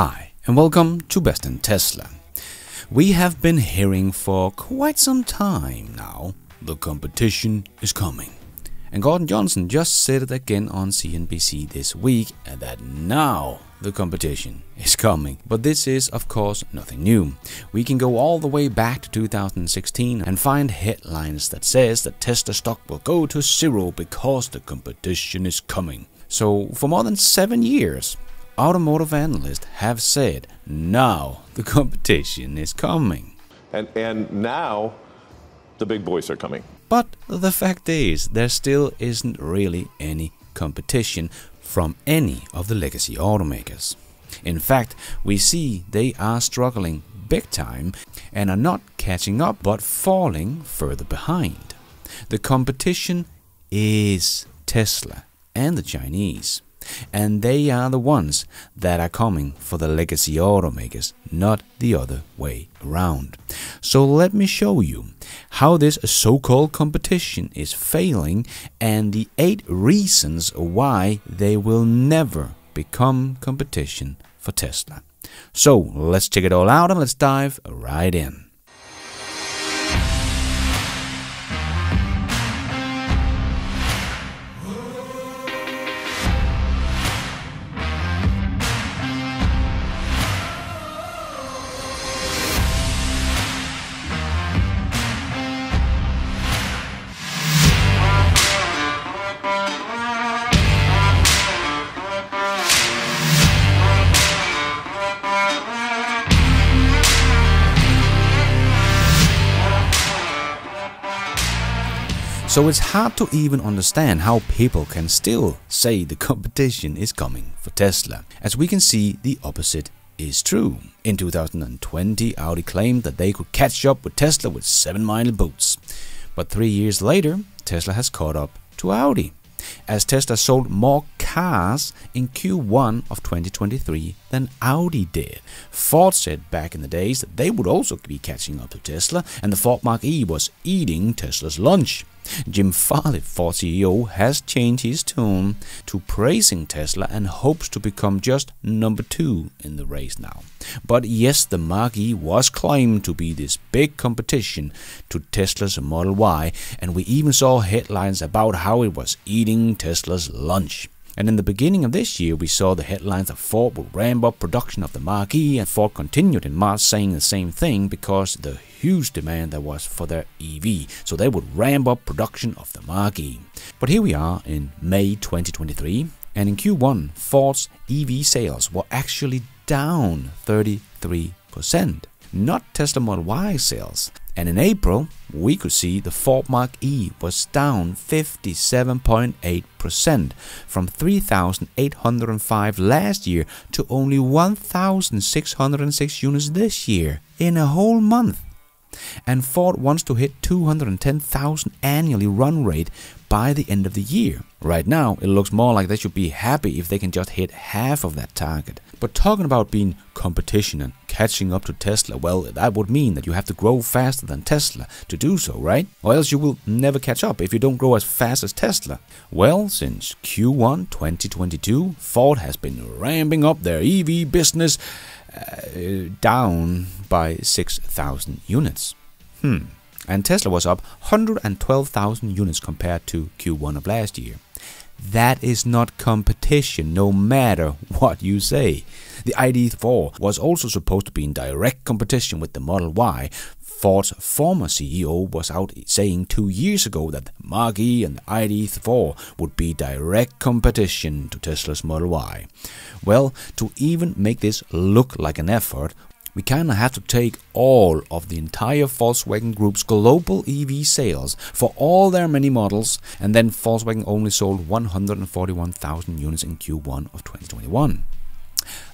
Hi, and welcome to Best in Tesla. We have been hearing for quite some time now, the competition is coming. And Gordon Johnson just said it again on CNBC this week, that now the competition is coming. But this is, of course, nothing new. We can go all the way back to 2016 and find headlines that says that Tesla stock will go to zero because the competition is coming. So for more than 7 years, automotive analysts have said, now the competition is coming. And now the big boys are coming. But the fact is, there still isn't really any competition from any of the legacy automakers. In fact, we see they are struggling big time and are not catching up but falling further behind. The competition is Tesla and the Chinese. And they are the ones that are coming for the legacy automakers, not the other way around. So let me show you how this so-called competition is failing and the 8 reasons why they will never become competition for Tesla. So let's check it all out and let's dive right in. So it's hard to even understand how people can still say the competition is coming for Tesla. As we can see, the opposite is true. In 2020, Audi claimed that they could catch up with Tesla with 7-mile boats. But 3 years later, Tesla has caught up to Audi, as Tesla sold more cars in Q1 of 2023 than Audi did. Ford said back in the days that they would also be catching up to Tesla, and the Ford Mach-E was eating Tesla's lunch. Jim Farley, Ford CEO, has changed his tone to praising Tesla and hopes to become just number 2 in the race now. But yes, the Mach-E was claimed to be this big competition to Tesla's Model Y, and we even saw headlines about how it was eating Tesla's lunch. And in the beginning of this year, we saw the headlines that Ford would ramp up production of the Mach-E, and Ford continued in March saying the same thing because the huge demand there was for their EV, so they would ramp up production of the Mach-E. But here we are in May 2023, and in Q1, Ford's EV sales were actually down 33%, not Tesla Model Y sales. And in April, we could see the Ford Mach-E was down 57.8% from 3,805 last year to only 1,606 units this year in a whole month. And Ford wants to hit 210,000 annually run rate by the end of the year. Right now, it looks more like they should be happy if they can just hit half of that target. But talking about being competition and catching up to Tesla, well, that would mean that you have to grow faster than Tesla to do so, right? Or else you will never catch up if you don't grow as fast as Tesla. Well, since Q1 2022, Ford has been ramping up their EV business down by 6,000 units. And Tesla was up 112,000 units compared to Q1 of last year. That is not competition, no matter what you say. The ID.4 was also supposed to be in direct competition with the Model Y. Ford's former CEO was out saying 2 years ago that the Mach-E and the ID.4 would be direct competition to Tesla's Model Y. Well, to even make this look like an effort, we kinda have to take all of the entire Volkswagen Group's global EV sales for all their many models, and then Volkswagen only sold 141,000 units in Q1 of 2021.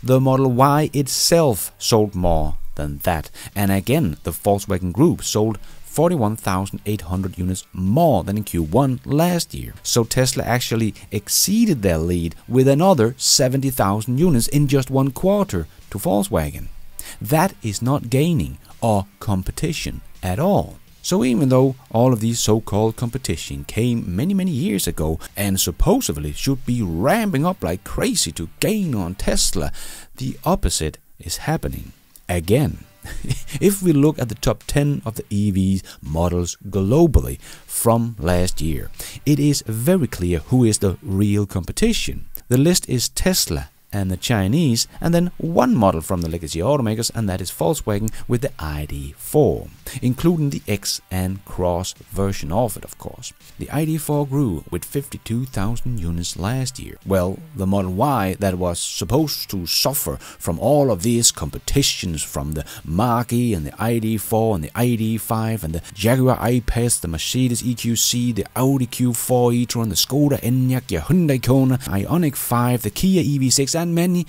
The Model Y itself sold more than that, and again the Volkswagen Group sold 41,800 units more than in Q1 last year. So Tesla actually exceeded their lead with another 70,000 units in just 1 quarter to Volkswagen. That is not gaining or competition at all. So even though all of these so-called competition came many years ago and supposedly should be ramping up like crazy to gain on Tesla, the opposite is happening again. If we look at the top 10 of the EV models globally from last year, it is very clear who is the real competition. The list is Tesla and the Chinese, and then one model from the legacy automakers, and that is Volkswagen with the ID.4, including the X and Cross version of it, of course. The ID.4 grew with 52,000 units last year. Well, the Model Y that was supposed to suffer from all of these competitions from the Mach-E and the ID.4 and the ID.5 and the Jaguar I-Pace, the Mercedes EQC, the Audi Q4 e-tron, the Skoda Enyaq, the Hyundai Kona, Ioniq 5, the Kia EV6, and many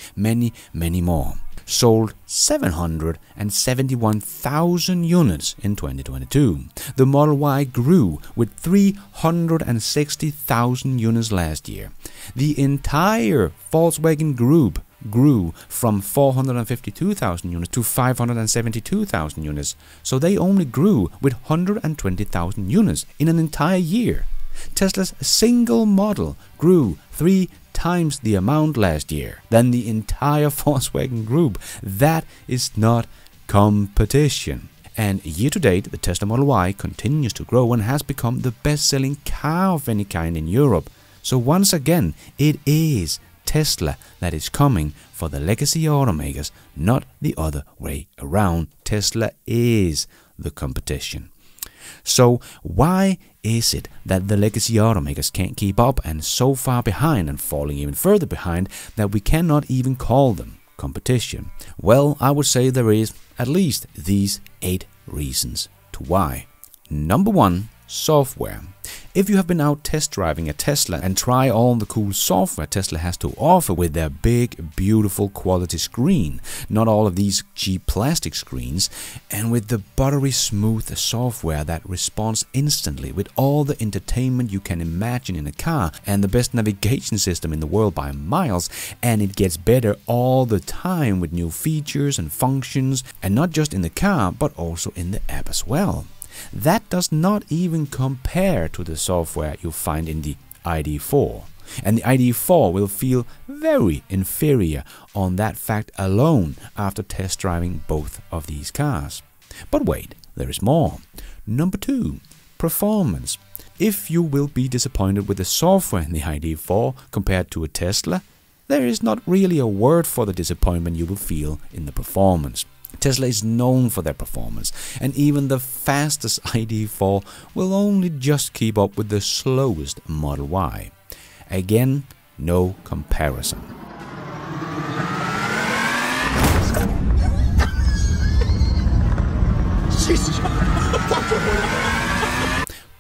more. Sold 771,000 units in 2022. The Model Y grew with 360,000 units last year. The entire Volkswagen Group grew from 452,000 units to 572,000 units, so they only grew with 120,000 units in an entire year. Tesla's single model grew 3 times the amount last year than the entire Volkswagen Group. That is not competition. And year to date, the Tesla Model Y continues to grow and has become the best-selling car of any kind in Europe. So once again, it is Tesla that is coming for the legacy automakers, not the other way around. Tesla is the competition. So why is it that the legacy automakers can't keep up and so far behind and falling even further behind that we cannot even call them competition? Well, I would say there is at least these 8 reasons to why. Number 1, software. If you have been out test driving a Tesla and try all the cool software Tesla has to offer with their big, beautiful quality screen, not all of these cheap plastic screens, and with the buttery smooth software that responds instantly with all the entertainment you can imagine in a car and the best navigation system in the world by miles, and it gets better all the time with new features and functions, and not just in the car but also in the app as well. That does not even compare to the software you find in the ID.4. And the ID.4 will feel very inferior on that fact alone after test driving both of these cars. But wait, there is more. Number 2, performance. If you will be disappointed with the software in the ID.4 compared to a Tesla, there is not really a word for the disappointment you will feel in the performance. Tesla is known for their performance, and even the fastest ID.4 will only just keep up with the slowest Model Y. Again, no comparison.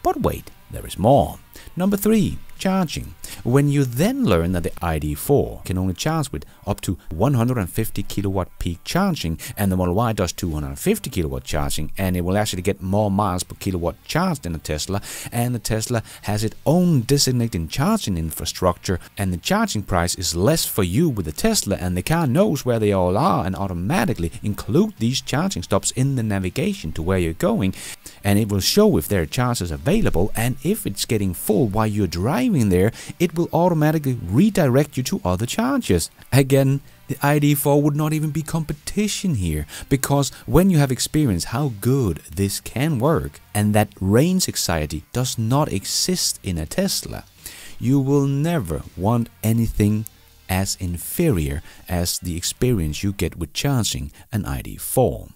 But wait, there is more. Number 3, charging. When you then learn that the ID.4 can only charge with up to 150 kilowatt peak charging, and the Model Y does 250 kilowatt charging, and it will actually get more miles per kilowatt charged than the Tesla, and the Tesla has its own designated charging infrastructure, and the charging price is less for you with the Tesla, and the car knows where they all are and automatically include these charging stops in the navigation to where you're going, and it will show if there are chargers available, and if it's getting full while you're driving there, it will automatically redirect you to other chargers. Again, the ID.4 would not even be competition here, because when you have experienced how good this can work and that range anxiety does not exist in a Tesla, you will never want anything as inferior as the experience you get with charging an ID.4.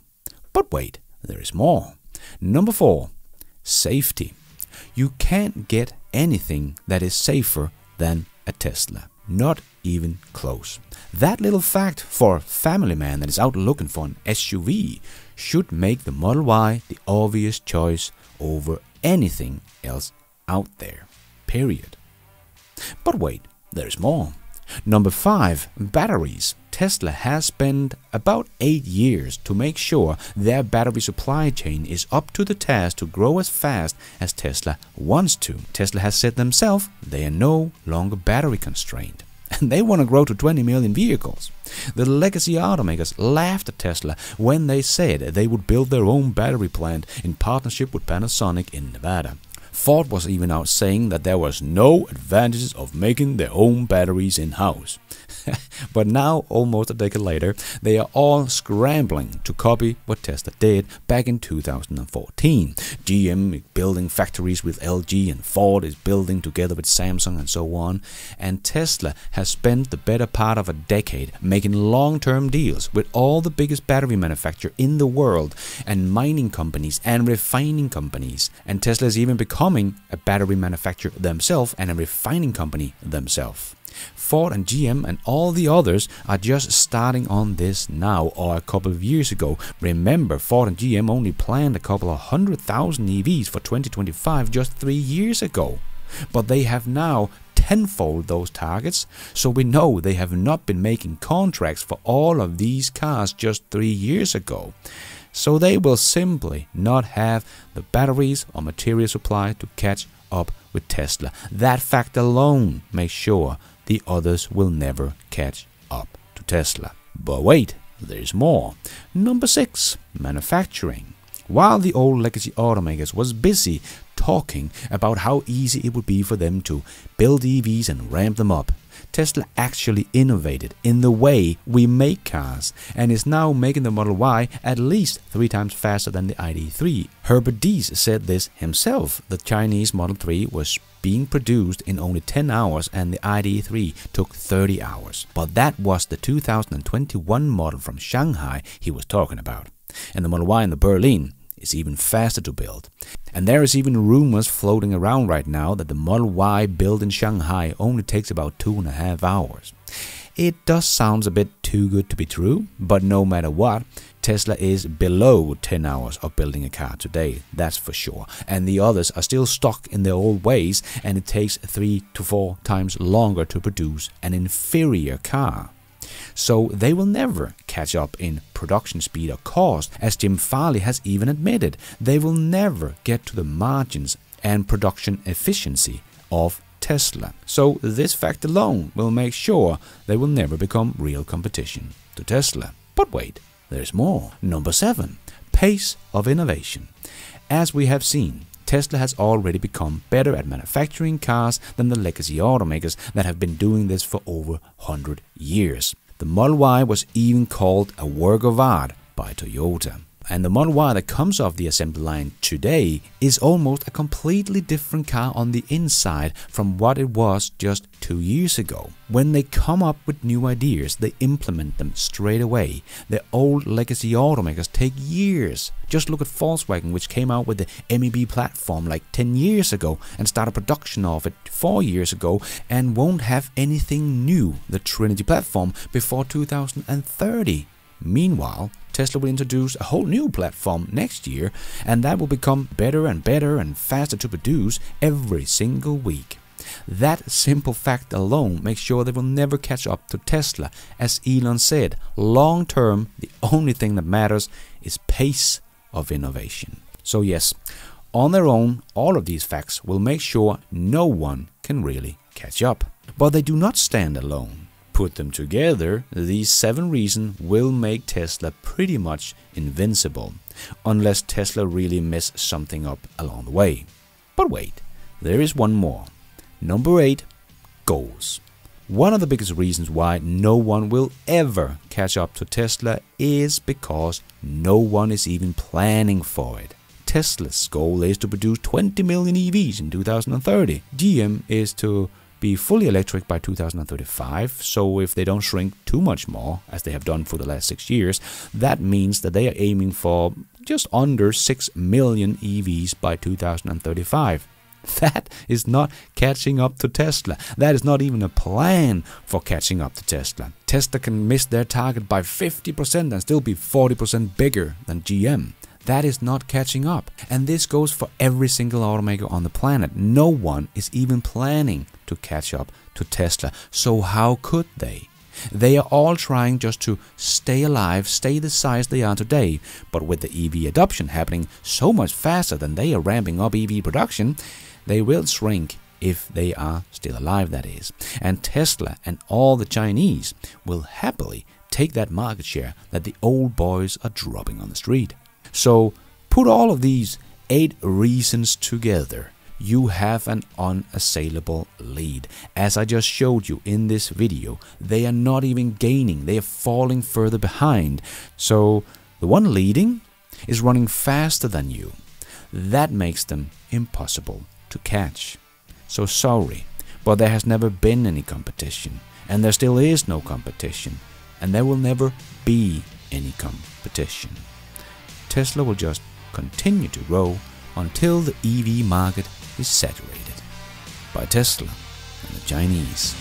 But wait, there is more. Number 4, safety. You can't get anything that is safer than a Tesla. Not even close. That little fact for a family man that is out looking for an SUV should make the Model Y the obvious choice over anything else out there. Period. But wait, there's more. Number 5, batteries. Tesla has spent about 8 years to make sure their battery supply chain is up to the task to grow as fast as Tesla wants to. Tesla has said themselves they are no longer battery constrained. and they want to grow to 20 million vehicles. The legacy automakers laughed at Tesla when they said they would build their own battery plant in partnership with Panasonic in Nevada. Ford was even out saying that there was no advantages of making their own batteries in-house. But now, almost a decade later, they are all scrambling to copy what Tesla did back in 2014. GM is building factories with LG, and Ford is building together with Samsung and so on. And Tesla has spent the better part of a decade making long-term deals with all the biggest battery manufacturers in the world, and mining companies and refining companies. And Tesla is even becoming a battery manufacturer themselves and a refining company themselves. Ford and GM and all the others are just starting on this now or a couple of years ago. Remember, Ford and GM only planned a couple of 100,000 EVs for 2025 just 3 years ago. But they have now tenfold those targets, so we know they have not been making contracts for all of these cars just 3 years ago. So they will simply not have the batteries or material supply to catch up with Tesla. That fact alone makes sure the others will never catch up to Tesla. But wait, there's more. Number 6, manufacturing. While the old legacy automakers was busy talking about how easy it would be for them to build EVs and ramp them up, Tesla actually innovated in the way we make cars and is now making the Model Y at least 3 times faster than the ID3. Herbert Diess said this himself. The Chinese Model 3 was being produced in only 10 hours and the ID3 took 30 hours. But that was the 2021 model from Shanghai he was talking about. And the Model Y in the Berlin is even faster to build. And there is even rumors floating around right now that the Model Y built in Shanghai only takes about 2.5 hours. It does sound a bit too good to be true, but no matter what, Tesla is below 10 hours of building a car today, that's for sure. And the others are still stuck in their old ways, and it takes 3 to 4 times longer to produce an inferior car. So they will never catch up in production speed or cost, as Jim Farley has even admitted. They will never get to the margins and production efficiency of Tesla. So this fact alone will make sure they will never become real competition to Tesla. But wait, there's more. Number 7, pace of innovation. As we have seen, Tesla has already become better at manufacturing cars than the legacy automakers that have been doing this for over 100 years. The Model Y was even called a work of art by Toyota. And the Model Y that comes off the assembly line today is almost a completely different car on the inside from what it was just 2 years ago. When they come up with new ideas, they implement them straight away. The old legacy automakers take years. Just look at Volkswagen, which came out with the MEB platform like 10 years ago and started production of it 4 years ago and won't have anything new, the Trinity platform, before 2030. Meanwhile, Tesla will introduce a whole new platform next year, and that will become better and better and faster to produce every single week. That simple fact alone makes sure they will never catch up to Tesla. As Elon said, long term, the only thing that matters is pace of innovation. So yes, on their own, all of these facts will make sure no one can really catch up. But they do not stand alone. Put them together, these 7 reasons will make Tesla pretty much invincible, unless Tesla really mess something up along the way. But wait, there is one more. Number 8, goals. One of the biggest reasons why no one will ever catch up to Tesla is because no one is even planning for it. Tesla's goal is to produce 20 million EVs in 2030. GM is to be fully electric by 2035, so if they don't shrink too much more, as they have done for the last 6 years, that means that they are aiming for just under 6 million EVs by 2035. That is not catching up to Tesla. That is not even a plan for catching up to Tesla. Tesla can miss their target by 50% and still be 40% bigger than GM. That is not catching up. And this goes for every single automaker on the planet. No one is even planning to catch up to Tesla. So how could they? They are all trying just to stay alive, stay the size they are today. But with the EV adoption happening so much faster than they are ramping up EV production, they will shrink if they are still alive, that is. And Tesla and all the Chinese will happily take that market share that the old boys are dropping on the street. So put all of these 8 reasons together. You have an unassailable lead. As I just showed you in this video, they are not even gaining, they are falling further behind. So the one leading is running faster than you. That makes them impossible to catch. So sorry, but there has never been any competition, and there still is no competition, and there will never be any competition. Tesla will just continue to grow until the EV market is saturated by Tesla and the Chinese.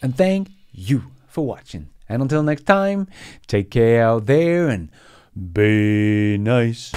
And thank you for watching. And until next time, take care out there and be nice.